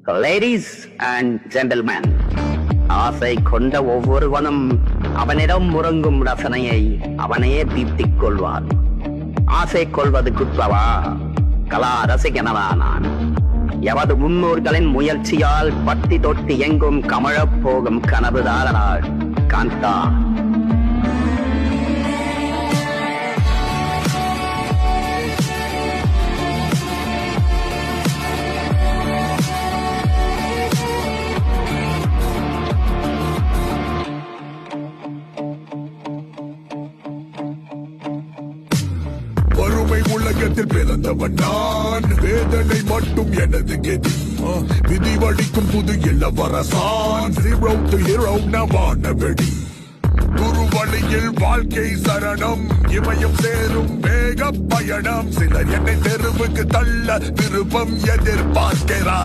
Ladies and gentlemen, ஆசை கொண்ட ஒவ்வொருவனும் அவனிடம் உறங்கும் ரசனையை அவனையே தீர்த்திக் கொள்வான். ஆசை கொள்வது குற்றவா? கலா ரசிகனவா நான்? எவது முன்னோர்களின் முயற்சியால் பட்டி தொட்டி எங்கும் கமழப் போகும் கனவுதாரனாள் காந்தா. வறுமை உலகத்தில் பிறந்தவன் நான், வேதனை மட்டும் எனது கதி. விதி வடிக்கும் புது இளவரசான், ஜீரோ டு ஹீரோ நவான வெடி. குருவழியில் வாழ்க்கை சரணம், இமயம் சேரும் வேக பயணம். சிலர் என்னை தெருவுக்கு தள்ள விருப்பம் எதிர்பார்க்கிறார்.